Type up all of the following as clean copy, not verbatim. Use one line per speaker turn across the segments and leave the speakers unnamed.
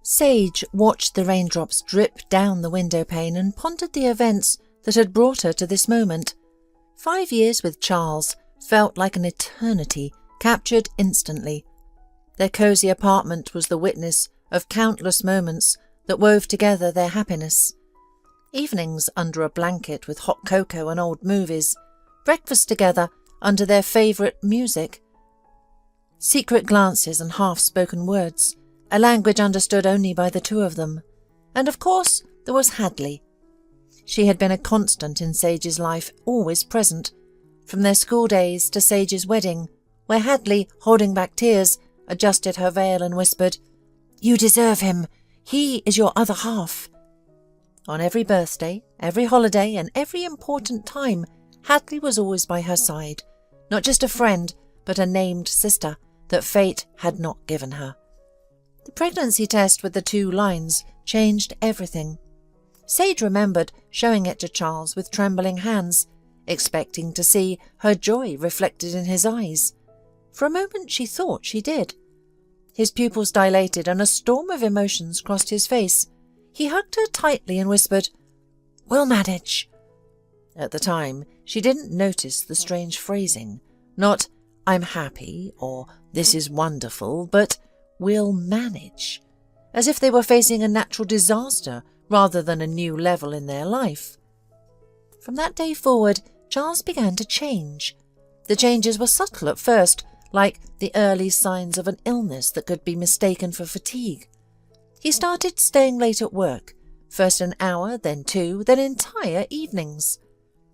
Sage watched the raindrops drip down the window pane and pondered the events that had brought her to this moment. 5 years with Charles felt like an eternity, captured instantly. Their cosy apartment was the witness of countless moments that wove together their happiness. Evenings under a blanket with hot cocoa and old movies, breakfast together under their favourite music, secret glances and half-spoken words, a language understood only by the two of them. And of course there was Hadley. She had been a constant in Sage's life, always present, from their school days to Sage's wedding, where Hadley, holding back tears, adjusted her veil and whispered, "You deserve him. He is your other half." On every birthday, every holiday, and every important time, Hadley was always by her side, not just a friend, but a named sister that fate had not given her. The pregnancy test with the 2 lines changed everything. Sage remembered showing it to Charles with trembling hands, expecting to see her joy reflected in his eyes. For a moment she thought she did. His pupils dilated and a storm of emotions crossed his face. He hugged her tightly and whispered, "We'll manage." At the time, she didn't notice the strange phrasing. Not, "I'm happy," or "This is wonderful," but "We'll manage," as if they were facing a natural disaster rather than a new level in their life. From that day forward, Charles began to change. The changes were subtle at first, like the early signs of an illness that could be mistaken for fatigue. He started staying late at work, first an hour, then 2, then entire evenings.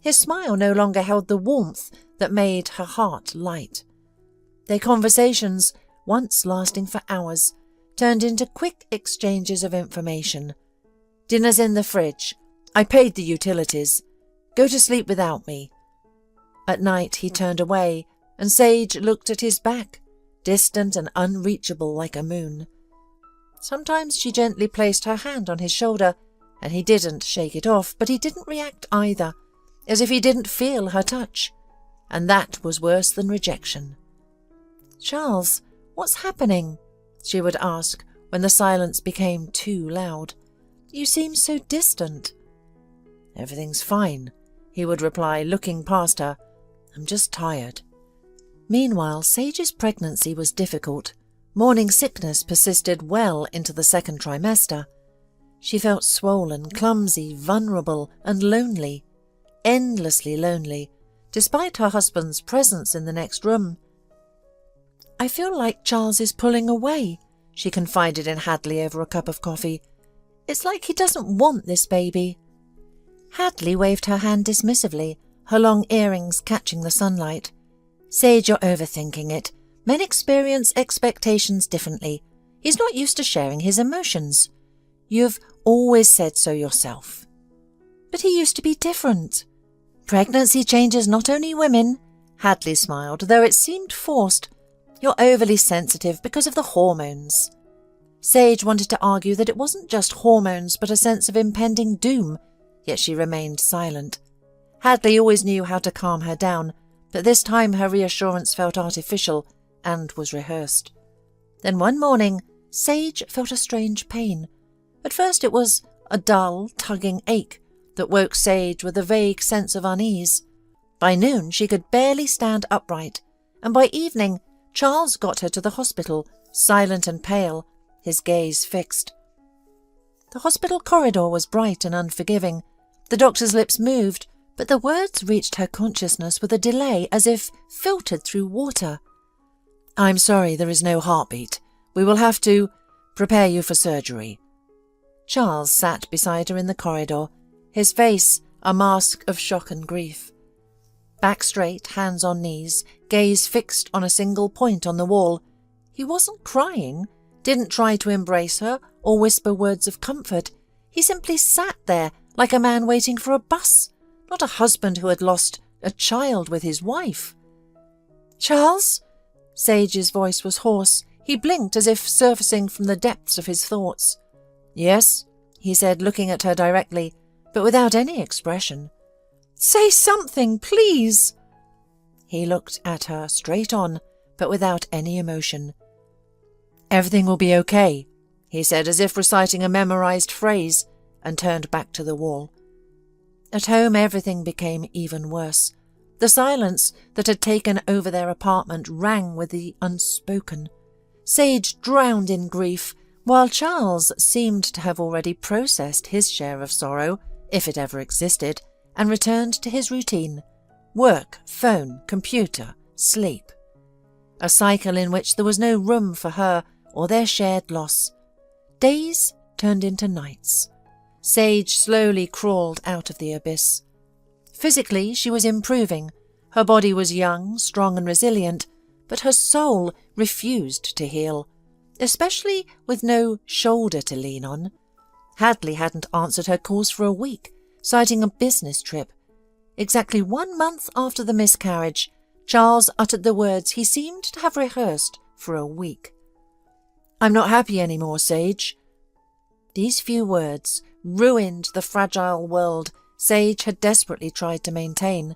His smile no longer held the warmth that made her heart light. Their conversations, once lasting for hours, turned into quick exchanges of information. "Dinner's in the fridge. I paid the utilities. Go to sleep without me." At night he turned away, and Sage looked at his back, distant and unreachable like a moon. Sometimes she gently placed her hand on his shoulder, and he didn't shake it off, but he didn't react either, as if he didn't feel her touch, and that was worse than rejection. "Charles, what's happening?" she would ask when the silence became too loud. "You seem so distant." "Everything's fine," he would reply, looking past her. "I'm just tired." Meanwhile, Sage's pregnancy was difficult. Morning sickness persisted well into the 2nd trimester. She felt swollen, clumsy, vulnerable, and lonely, endlessly lonely, despite her husband's presence in the next room. "I feel like Charles is pulling away," she confided in Hadley over a cup of coffee. "It's like he doesn't want this baby." Hadley waved her hand dismissively, her long earrings catching the sunlight. "Sage, you're overthinking it. Men experience expectations differently. He's not used to sharing his emotions. You've always said so yourself." "But he used to be different." "Pregnancy changes not only women." Hadley smiled, though it seemed forced. "You're overly sensitive because of the hormones." Sage wanted to argue that it wasn't just hormones but a sense of impending doom, yet she remained silent. Hadley always knew how to calm her down, but this time her reassurance felt artificial and was rehearsed. Then one morning, Sage felt a strange pain. At first it was a dull, tugging ache that woke Sage with a vague sense of unease. By noon she could barely stand upright, and by evening Charles got her to the hospital, silent and pale, his gaze fixed. The hospital corridor was bright and unforgiving. The doctor's lips moved, but the words reached her consciousness with a delay, as if filtered through water. "I'm sorry, there is no heartbeat. We will have to prepare you for surgery." Charles sat beside her in the corridor, his face a mask of shock and grief. Back straight, hands on knees, gaze fixed on a single point on the wall. He wasn't crying, didn't try to embrace her or whisper words of comfort. He simply sat there like a man waiting for a bus, not a husband who had lost a child with his wife. "Charles?" Sage's voice was hoarse. He blinked as if surfacing from the depths of his thoughts. "Yes," he said, looking at her directly, but without any expression. "Say something, please." He looked at her straight on, but without any emotion. "Everything will be okay," he said, as if reciting a memorized phrase, and turned back to the wall. At home everything became even worse. The silence that had taken over their apartment rang with the unspoken. Sage drowned in grief, while Charles seemed to have already processed his share of sorrow, if it ever existed, and returned to his routine: work, phone, computer, sleep. A cycle in which there was no room for her or their shared loss. Days turned into nights. Sage slowly crawled out of the abyss. Physically, she was improving. Her body was young, strong and resilient, but her soul refused to heal, especially with no shoulder to lean on. Hadley hadn't answered her calls for a week, citing a business trip. Exactly 1 month after the miscarriage, Charles uttered the words he seemed to have rehearsed for a week. "I'm not happy anymore, Sage." These few words ruined the fragile world Sage had desperately tried to maintain.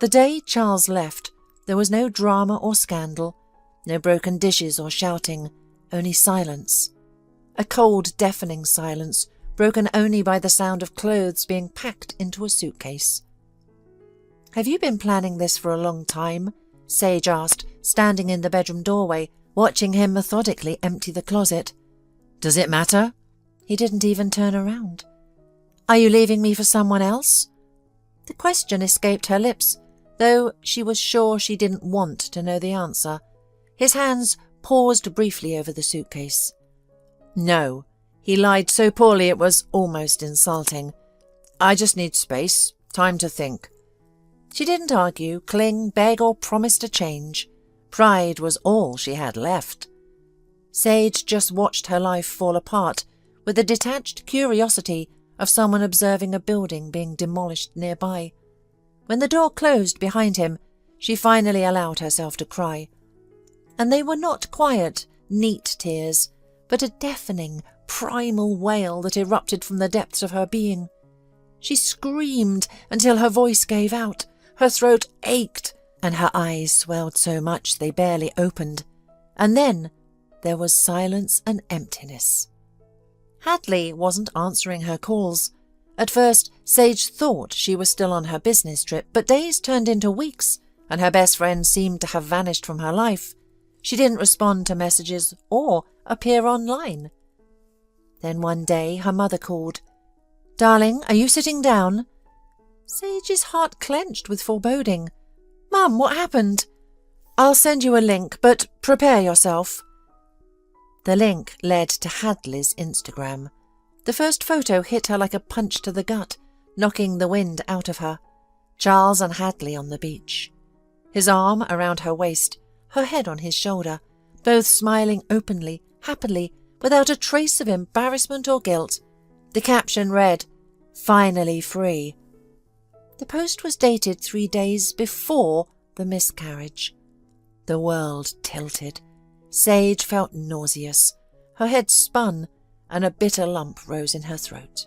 The day Charles left, there was no drama or scandal, no broken dishes or shouting, only silence. A cold, deafening silence, broken only by the sound of clothes being packed into a suitcase. "Have you been planning this for a long time?" Sage asked, standing in the bedroom doorway, watching him methodically empty the closet. "Does it matter?" He didn't even turn around. "Are you leaving me for someone else?" The question escaped her lips, though she was sure she didn't want to know the answer. His hands paused briefly over the suitcase. "No." He lied so poorly it was almost insulting. "I just need space, time to think." She didn't argue, cling, beg or promise to change. Pride was all she had left. Sage just watched her life fall apart with the detached curiosity of someone observing a building being demolished nearby. When the door closed behind him, she finally allowed herself to cry. And they were not quiet, neat tears, but a deafening, primal wail that erupted from the depths of her being. She screamed until her voice gave out, her throat ached, and her eyes swelled so much they barely opened. And then there was silence and emptiness. Hadley wasn't answering her calls. At first, Sage thought she was still on her business trip, but days turned into weeks, and her best friend seemed to have vanished from her life. She didn't respond to messages or appear online. Then one day her mother called. "Darling, are you sitting down?" Sage's heart clenched with foreboding. "Mum, what happened?" "I'll send you a link, but prepare yourself." The link led to Hadley's Instagram. The first photo hit her like a punch to the gut, knocking the wind out of her. Charles and Hadley on the beach. His arm around her waist, her head on his shoulder, both smiling openly, happily, without a trace of embarrassment or guilt. The caption read, "Finally free." The post was dated 3 days before the miscarriage. The world tilted. Sage felt nauseous. Her head spun, and a bitter lump rose in her throat.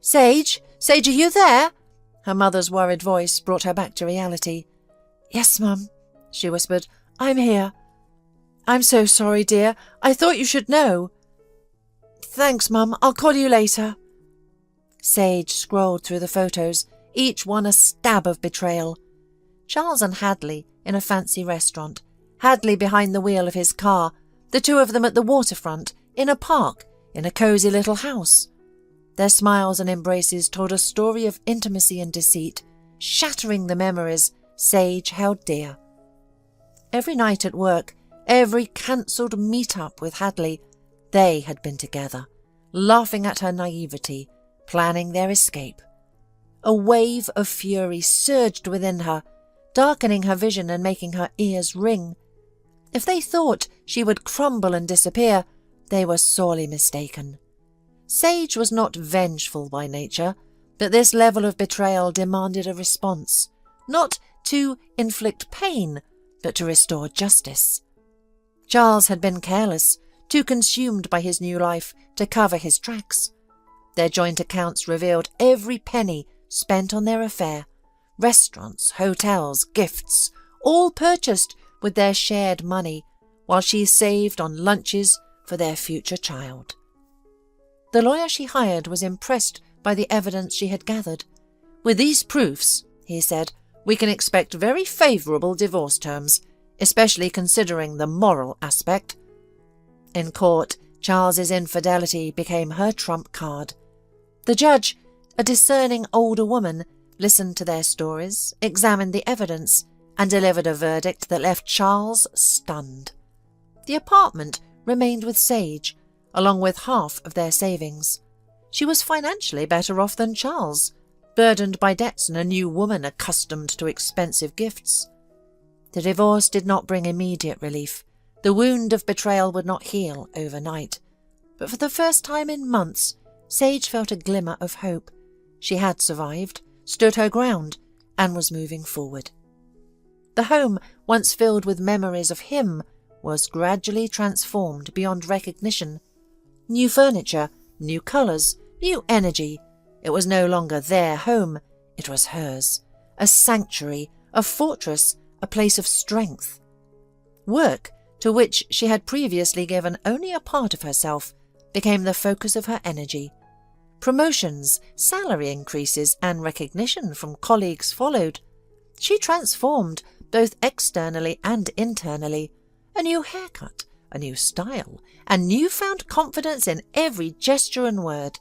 "Sage? Sage, are you there?" Her mother's worried voice brought her back to reality. "Yes, Mum," she whispered. "I'm here." "I'm so sorry, dear. I thought you should know." "Thanks, Mum. I'll call you later." Sage scrolled through the photos, each one a stab of betrayal. Charles and Hadley in a fancy restaurant, Hadley behind the wheel of his car, the two of them at the waterfront, in a park, in a cosy little house. Their smiles and embraces told a story of intimacy and deceit, shattering the memories Sage held dear. Every night at work, every cancelled meet-up with Hadley, they had been together, laughing at her naivety, planning their escape. A wave of fury surged within her, darkening her vision and making her ears ring. If they thought she would crumble and disappear, they were sorely mistaken. Sage was not vengeful by nature, but this level of betrayal demanded a response, not to inflict pain, but to restore justice. Charles had been careless, too consumed by his new life to cover his tracks. Their joint accounts revealed every penny spent on their affair, restaurants, hotels, gifts, all purchased with their shared money, while she saved on lunches, for their future child. The lawyer she hired was impressed by the evidence she had gathered. "With these proofs," he said, "we can expect very favourable divorce terms, especially considering the moral aspect." In court, Charles's infidelity became her trump card. The judge, a discerning older woman, listened to their stories, examined the evidence, and delivered a verdict that left Charles stunned. The apartment remained with Sage, along with half of their savings. She was financially better off than Charles, burdened by debts and a new woman accustomed to expensive gifts. The divorce did not bring immediate relief. The wound of betrayal would not heal overnight. But for the first time in months, Sage felt a glimmer of hope. She had survived, stood her ground, and was moving forward. The home, once filled with memories of him, was gradually transformed beyond recognition. New furniture, new colours, new energy. It was no longer their home, it was hers. A sanctuary, a fortress, a place of strength. Work, to which she had previously given only a part of herself, became the focus of her energy. Promotions, salary increases, and recognition from colleagues followed. She transformed, both externally and internally. A new haircut, a new style, and newfound confidence in every gesture and word.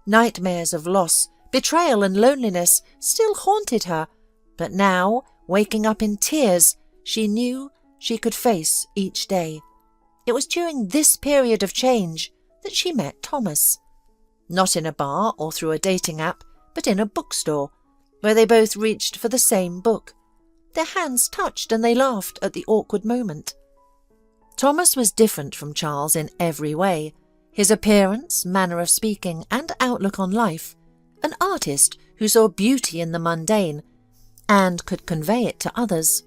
Nightmares of loss, betrayal, and loneliness still haunted her, but now, waking up in tears, she knew she could face each day. It was during this period of change that she met Thomas. Not in a bar or through a dating app, but in a bookstore, where they both reached for the same book. Their hands touched and they laughed at the awkward moment. Thomas was different from Charles in every way. His appearance, manner of speaking, and outlook on life. An artist who saw beauty in the mundane and could convey it to others.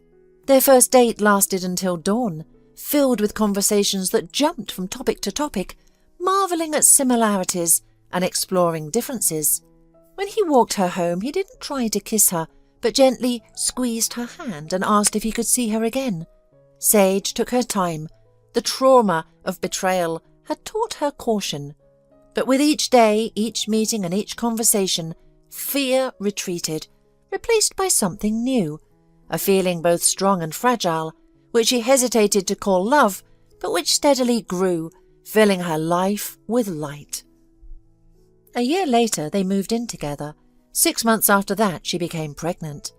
Their first date lasted until dawn, filled with conversations that jumped from topic to topic, marvelling at similarities and exploring differences. When he walked her home, he didn't try to kiss her, but gently squeezed her hand and asked if he could see her again. Sage took her time. The trauma of betrayal had taught her caution. But with each day, each meeting, and each conversation, fear retreated, replaced by something new, a feeling both strong and fragile, which she hesitated to call love, but which steadily grew, filling her life with light. A year later, they moved in together. 6 months after that, she became pregnant.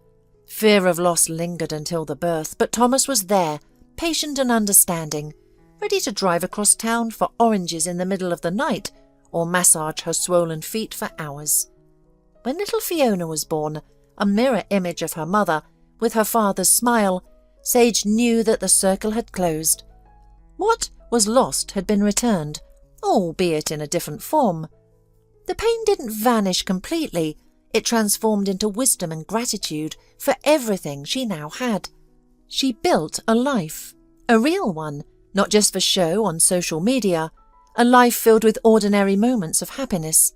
Fear of loss lingered until the birth, but Thomas was there, patient and understanding, ready to drive across town for oranges in the middle of the night or massage her swollen feet for hours. When little Fiona was born, a mirror image of her mother, with her father's smile, Sage knew that the circle had closed. What was lost had been returned, albeit in a different form. The pain didn't vanish completely. It transformed into wisdom and gratitude for everything she now had. She built a life, a real one, not just for show on social media, a life filled with ordinary moments of happiness.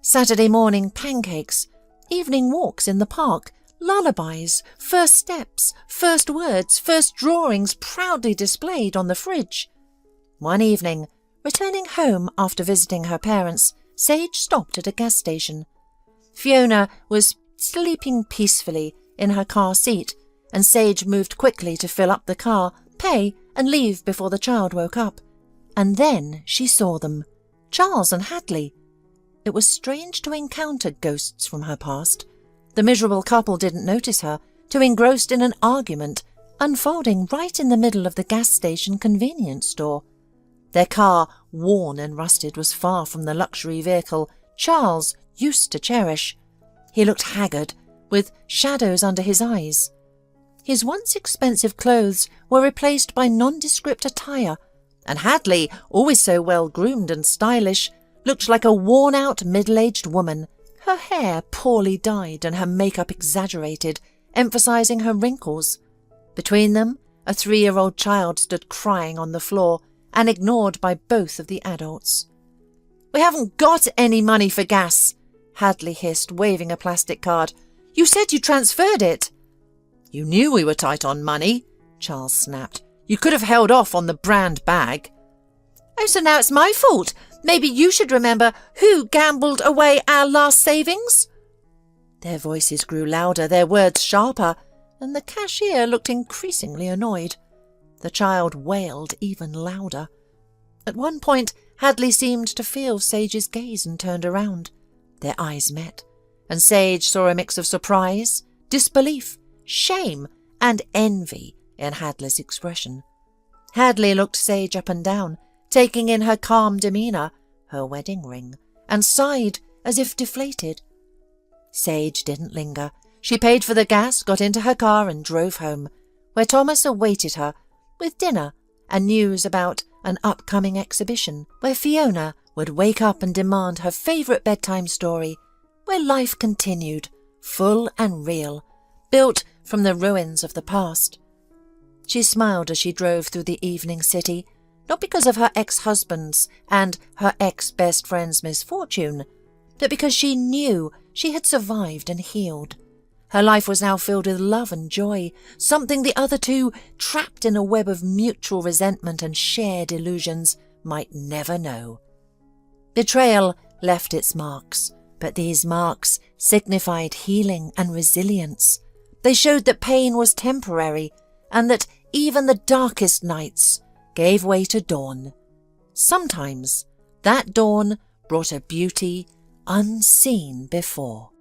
Saturday morning pancakes, evening walks in the park, lullabies, first steps, first words, first drawings proudly displayed on the fridge. One evening, returning home after visiting her parents, Sage stopped at a gas station. Fiona was sleeping peacefully in her car seat, and Sage moved quickly to fill up the car, pay, and leave before the child woke up. And then she saw them, Charles and Hadley. It was strange to encounter ghosts from her past. The miserable couple didn't notice her, too engrossed in an argument, unfolding right in the middle of the gas station convenience store. Their car, worn and rusted, was far from the luxury vehicle Charles used to cherish. He looked haggard, with shadows under his eyes. His once expensive clothes were replaced by nondescript attire, and Hadley, always so well-groomed and stylish, looked like a worn-out middle-aged woman, her hair poorly dyed and her makeup exaggerated, emphasizing her wrinkles. Between them, a 3-year-old child stood crying on the floor, and ignored by both of the adults. "We haven't got any money for gas," Hadley hissed, waving a plastic card. "You said you transferred it." "You knew we were tight on money," Charles snapped. "You could have held off on the brand bag." Oh, so now it's my fault. Maybe you should remember who gambled away our last savings? Their voices grew louder, their words sharper, and the cashier looked increasingly annoyed. The child wailed even louder. At one point, Hadley seemed to feel Sage's gaze and turned around. Their eyes met, and Sage saw a mix of surprise, disbelief, shame, and envy in Hadley's expression. Hadley looked Sage up and down, taking in her calm demeanour, her wedding ring, and sighed as if deflated. Sage didn't linger. She paid for the gas, got into her car and drove home, where Thomas awaited her with dinner and news about an upcoming exhibition, where Fiona would wake up and demand her favourite bedtime story, where life continued, full and real, built from the ruins of the past. She smiled as she drove through the evening city, not because of her ex-husband's and her ex-best friend's misfortune, but because she knew she had survived and healed. Her life was now filled with love and joy, something the other two, trapped in a web of mutual resentment and shared illusions, might never know. Betrayal left its marks, but these marks signified healing and resilience. They showed that pain was temporary, and that even the darkest nights gave way to dawn. Sometimes that dawn brought a beauty unseen before.